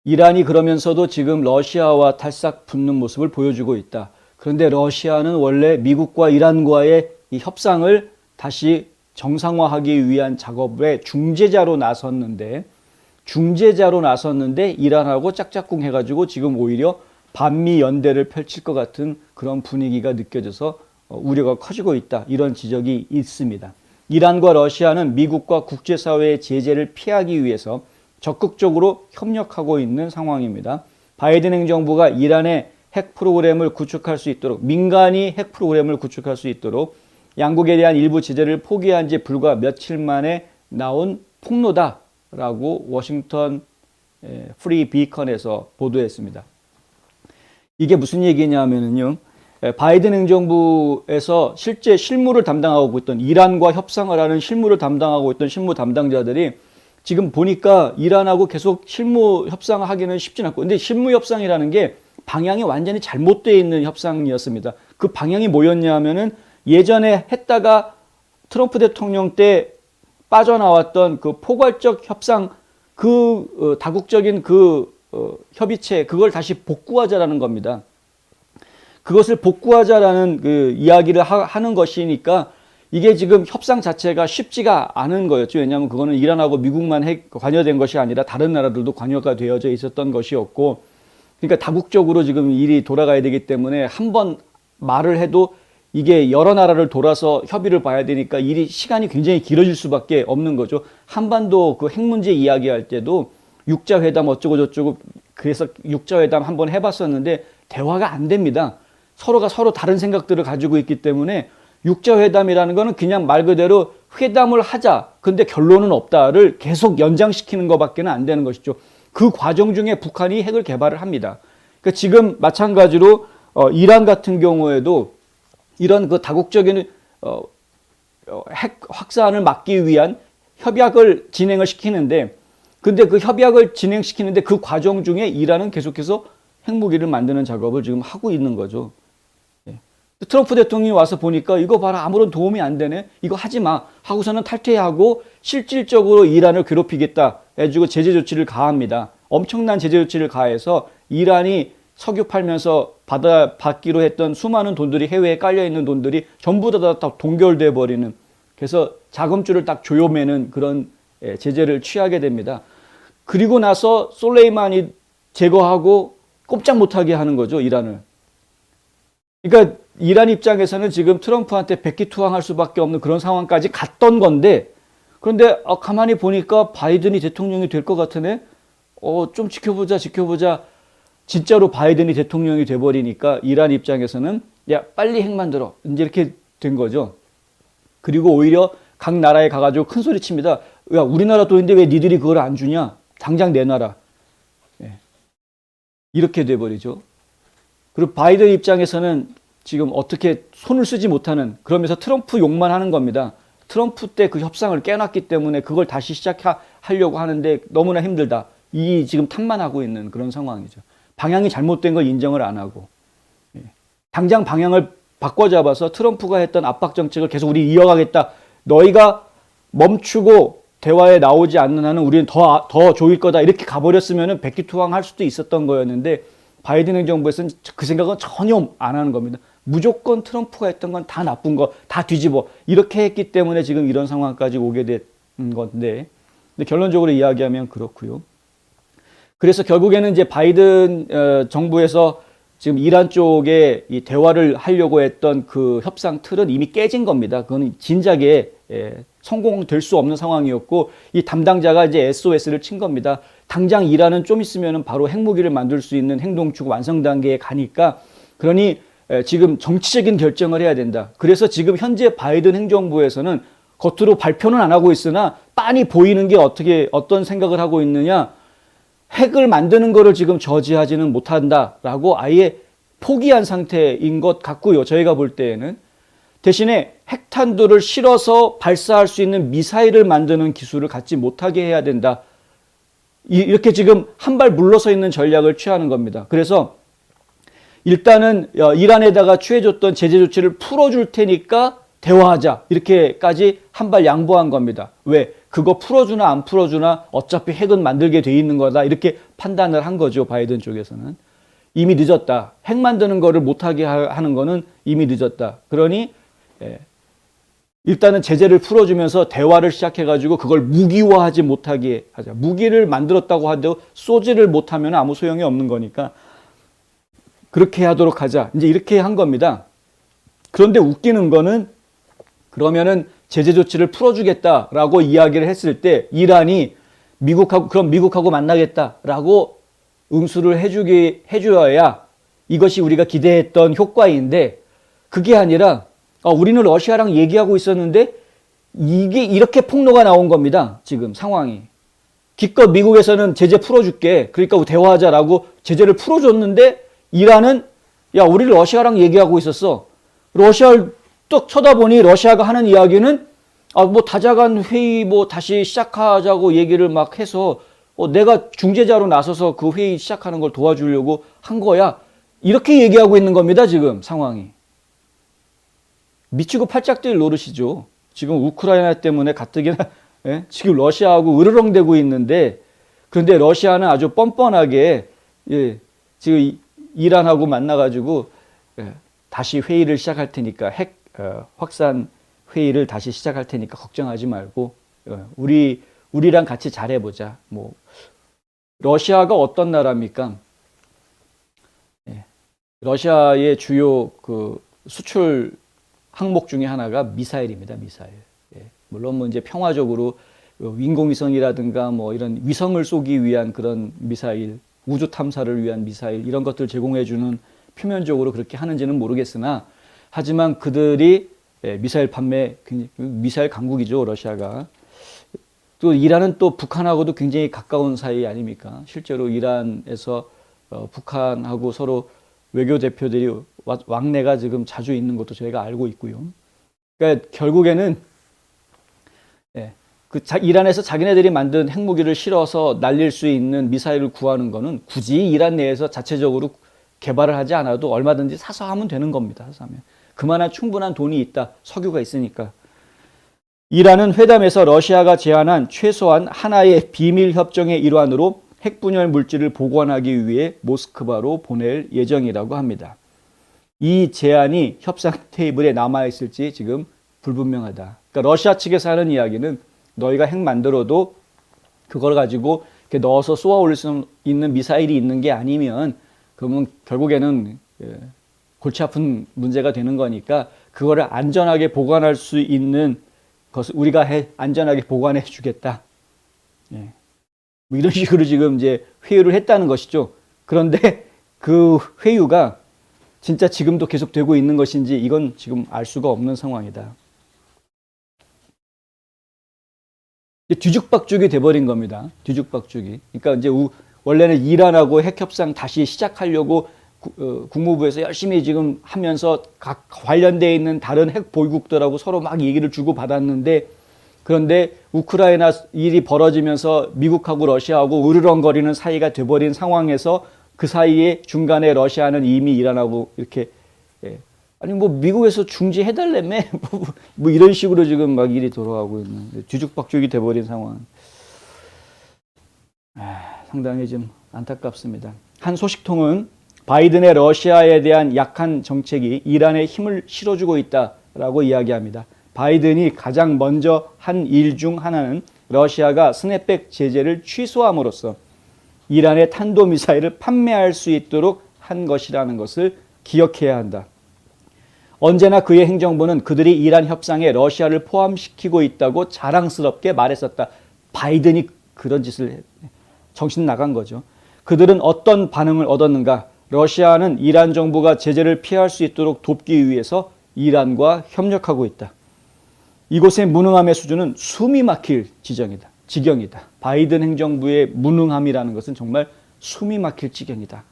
이란이 그러면서도 지금 러시아와 탈싹 붙는 모습을 보여주고 있다. 그런데 러시아는 원래 미국과 이란과의 이 협상을 다시 정상화하기 위한 작업에 중재자로 나섰는데 이란하고 짝짝꿍 해가지고 지금 오히려 반미 연대를 펼칠 것 같은 그런 분위기가 느껴져서 우려가 커지고 있다. 이런 지적이 있습니다. 이란과 러시아는 미국과 국제사회의 제재를 피하기 위해서 적극적으로 협력하고 있는 상황입니다. 바이든 행정부가 이란의 핵 프로그램을 구축할 수 있도록, 민간이 핵 프로그램을 구축할 수 있도록 양국에 대한 일부 제재를 포기한 지 불과 며칠 만에 나온 폭로다라고 워싱턴 프리 비컨에서 보도했습니다. 이게 무슨 얘기냐면요. 바이든 행정부에서 실제 실무를 담당하고 있던, 이란과 협상을 하는 실무를 담당하고 있던 실무 담당자들이 지금 보니까 이란하고 계속 실무 협상을 하기는 쉽진 않고, 근데 실무 협상이라는 게 방향이 완전히 잘못되어 있는 협상이었습니다. 그 방향이 뭐였냐 하면은 예전에 했다가 트럼프 대통령 때 빠져나왔던 그 포괄적 협상, 그 다국적인 협의체, 그걸 다시 복구하자라는 겁니다. 그것을 복구하자라는 그 이야기를 하는 것이니까 이게 지금 협상 자체가 쉽지가 않은 거였죠. 왜냐하면 그거는 이란하고 미국만 관여된 것이 아니라 다른 나라들도 관여가 되어져 있었던 것이었고, 그러니까 다국적으로 지금 일이 돌아가야 되기 때문에 한 번 말을 해도 이게 여러 나라를 돌아서 협의를 봐야 되니까 시간이 굉장히 길어질 수밖에 없는 거죠. 한반도 그 핵 문제 이야기할 때도 육자회담 어쩌고 저쩌고, 그래서 육자회담 한번 해봤었는데 대화가 안 됩니다. 서로가 서로 다른 생각들을 가지고 있기 때문에 육자회담이라는 거는 그냥 말 그대로 회담을 하자, 근데 결론은 없다를 계속 연장시키는 것밖에는 안 되는 것이죠. 그 과정 중에 북한이 핵을 개발을 합니다. 그러니까 지금 마찬가지로 이란 같은 경우에도 이런 그 다국적인 핵 확산을 막기 위한 협약을 진행을 시키는데, 근데 그 협약을 진행시키는데 그 과정 중에 이란은 계속해서 핵무기를 만드는 작업을 지금 하고 있는 거죠. 트럼프 대통령이 와서 보니까 이거 봐라, 아무런 도움이 안 되네, 이거 하지 마 하고서는 탈퇴하고 실질적으로 이란을 괴롭히겠다 해주고 제재 조치를 가합니다. 엄청난 제재 조치를 가해서 이란이 석유 팔면서 받기로 했던 수많은 돈들이, 해외에 깔려있는 돈들이 전부 다 동결돼 버리는, 그래서 자금줄을 딱 조여매는 그런 제재를 취하게 됩니다. 그리고 나서 솔레이마니 제거하고 꼼짝 못하게 하는 거죠, 이란을. 그러니까 이란 입장에서는 지금 트럼프한테 백기투항할 수밖에 없는 그런 상황까지 갔던 건데, 그런데 가만히 보니까 바이든이 대통령이 될 것 같으네. 좀 지켜보자. 진짜로 바이든이 대통령이 돼버리니까 이란 입장에서는 야, 빨리 핵 만들어, 이제 이렇게 된 거죠. 그리고 오히려 각 나라에 가가지고 큰 소리 칩니다. 야, 우리나라 돈인데 왜 니들이 그걸 안 주냐? 당장 내놔라. 이렇게 돼버리죠. 그리고 바이든 입장에서는 지금 어떻게 손을 쓰지 못하는, 그러면서 트럼프 욕만 하는 겁니다. 트럼프 때 그 협상을 깨놨기 때문에 그걸 다시 시작하려고 하는데 너무나 힘들다. 이 지금 탓만하고 있는 그런 상황이죠. 방향이 잘못된 걸 인정을 안 하고, 당장 방향을 바꿔 잡아서 트럼프가 했던 압박 정책을 계속 우리 이어가겠다. 너희가 멈추고 대화에 나오지 않는 한은 우리는 더 조일 거다. 이렇게 가버렸으면 백기투항할 수도 있었던 거였는데, 바이든 행정부에서는 그 생각은 전혀 안 하는 겁니다. 무조건 트럼프가 했던 건 다 나쁜 거, 다 뒤집어. 이렇게 했기 때문에 지금 이런 상황까지 오게 된 건데, 근데 결론적으로 이야기하면 그렇고요. 그래서 결국에는 이제 바이든 정부에서 지금 이란 쪽에 이 대화를 하려고 했던 그 협상 틀은 이미 깨진 겁니다. 그건 진작에 성공될 수 없는 상황이었고, 이 담당자가 이제 SOS를 친 겁니다. 당장 이란은 좀 있으면 바로 핵무기를 만들 수 있는 행동축 완성 단계에 가니까, 그러니 지금 정치적인 결정을 해야 된다. 그래서 지금 현재 바이든 행정부에서는 겉으로 발표는 안 하고 있으나 빤히 보이는 게 어떤 생각을 하고 있느냐, 핵을 만드는 거를 지금 저지하지는 못한다라고 아예 포기한 상태인 것 같고요. 저희가 볼 때에는 대신에 핵탄두를 실어서 발사할 수 있는 미사일을 만드는 기술을 갖지 못하게 해야 된다. 이렇게 지금 한 발 물러서 있는 전략을 취하는 겁니다. 그래서 일단은 이란에다가 취해줬던 제재 조치를 풀어줄 테니까 대화하자, 이렇게까지 한 발 양보한 겁니다. 왜? 그거 풀어주나 안 풀어주나 어차피 핵은 만들게 돼 있는 거다. 이렇게 판단을 한 거죠. 바이든 쪽에서는. 이미 늦었다. 핵 만드는 거를 못하게 하는 거는 이미 늦었다. 그러니 일단은 제재를 풀어주면서 대화를 시작해가지고 그걸 무기화하지 못하게 하자. 무기를 만들었다고 하도 쏘지를 못하면 아무 소용이 없는 거니까 그렇게 하도록 하자. 이제 이렇게 한 겁니다. 그런데 웃기는 거는 그러면은 제재 조치를 풀어주겠다라고 이야기를 했을 때 이란이 그럼 미국하고 만나겠다라고 응수를 해줘야 이것이 우리가 기대했던 효과인데 그게 아니라 우리는 러시아랑 얘기하고 있었는데 이게 이렇게 폭로가 나온 겁니다. 지금 상황이. 기껏 미국에서는 제재 풀어줄게. 그러니까 대화하자라고 제재를 풀어줬는데 이란은 야 우리 러시아랑 얘기하고 있었어. 러시아를 또 쳐다보니 러시아가 하는 이야기는 뭐 다자간 회의 뭐 다시 시작하자고 얘기를 막 해서 내가 중재자로 나서서 그 회의 시작하는 걸 도와주려고 한 거야. 이렇게 얘기하고 있는 겁니다. 지금 상황이. 미치고 팔짝 뛸 노릇이죠. 지금 우크라이나 때문에 가뜩이나 지금 러시아하고 으르렁대고 있는데 그런데 러시아는 아주 뻔뻔하게 지금 이란하고 만나가지고 다시 회의를 시작할 테니까 핵 확산 회의를 다시 시작할 테니까 걱정하지 말고 우리랑 같이 잘해보자. 뭐 러시아가 어떤 나라입니까? 러시아의 주요 그 수출 항목 중에 하나가 미사일입니다. 미사일. 물론 뭐 이제 평화적으로 인공위성이라든가 뭐 이런 위성을 쏘기 위한 그런 미사일, 우주 탐사를 위한 미사일 이런 것들 제공해주는 표면적으로 그렇게 하는지는 모르겠으나 하지만 그들이 미사일 판매, 미사일 강국이죠. 러시아가. 또 이란은 또 북한하고도 굉장히 가까운 사이 아닙니까? 실제로 이란에서 북한하고 서로 외교 대표들이 왕래가 지금 자주 있는 것도 저희가 알고 있고요. 그러니까 결국에는 이란에서 자기네들이 만든 핵무기를 실어서 날릴 수 있는 미사일을 구하는 거는 굳이 이란 내에서 자체적으로 개발을 하지 않아도 얼마든지 사서 하면 되는 겁니다. 사서 하면. 그만한 충분한 돈이 있다. 석유가 있으니까. 이란은 회담에서 러시아가 제안한 최소한 하나의 비밀 협정의 일환으로 핵분열 물질을 보관하기 위해 모스크바로 보낼 예정이라고 합니다. 이 제안이 협상 테이블에 남아있을지 지금 불분명하다. 그러니까 러시아 측에서 하는 이야기는 너희가 핵 만들어도 그걸 가지고 이렇게 넣어서 쏘아 올릴 수 있는 미사일이 있는 게 아니면 그러면 결국에는 골치 아픈 문제가 되는 거니까 그거를 안전하게 보관할 수 있는 것을 우리가 안전하게 보관해 주겠다. 뭐 이런 식으로 지금 이제 회유를 했다는 것이죠. 그런데 그 회유가 진짜 지금도 계속되고 있는 것인지 이건 지금 알 수가 없는 상황이다. 뒤죽박죽이 돼버린 겁니다. 뒤죽박죽이. 그러니까 이제 원래는 이란하고 핵협상 다시 시작하려고 국무부에서 열심히 지금 하면서 각 관련되어 있는 다른 핵 보유국들하고 서로 막 얘기를 주고받았는데 그런데 우크라이나 일이 벌어지면서 미국하고 러시아하고 으르렁거리는 사이가 돼버린 상황에서 그 사이에 중간에 러시아는 이미 이란하고 이렇게 아니 뭐 미국에서 중지해달라며 뭐 이런 식으로 지금 막 일이 돌아가고 있는 뒤죽박죽이 돼버린 상황. 상당히 좀 안타깝습니다. 한 소식통은 바이든의 러시아에 대한 약한 정책이 이란에 힘을 실어주고 있다라고 이야기합니다. 바이든이 가장 먼저 한 일 중 하나는 러시아가 스냅백 제재를 취소함으로써 이란의 탄도미사일을 판매할 수 있도록 한 것이라는 것을 기억해야 한다. 언제나 그의 행정부는 그들이 이란 협상에 러시아를 포함시키고 있다고 자랑스럽게 말했었다. 바이든이 그런 짓을 정신 나간 거죠. 그들은 어떤 반응을 얻었는가? 러시아는 이란 정부가 제재를 피할 수 있도록 돕기 위해서 이란과 협력하고 있다. 이곳의 무능함의 수준은 숨이 막힐 지경이다. 바이든 행정부의 무능함이라는 것은 정말 숨이 막힐 지경이다.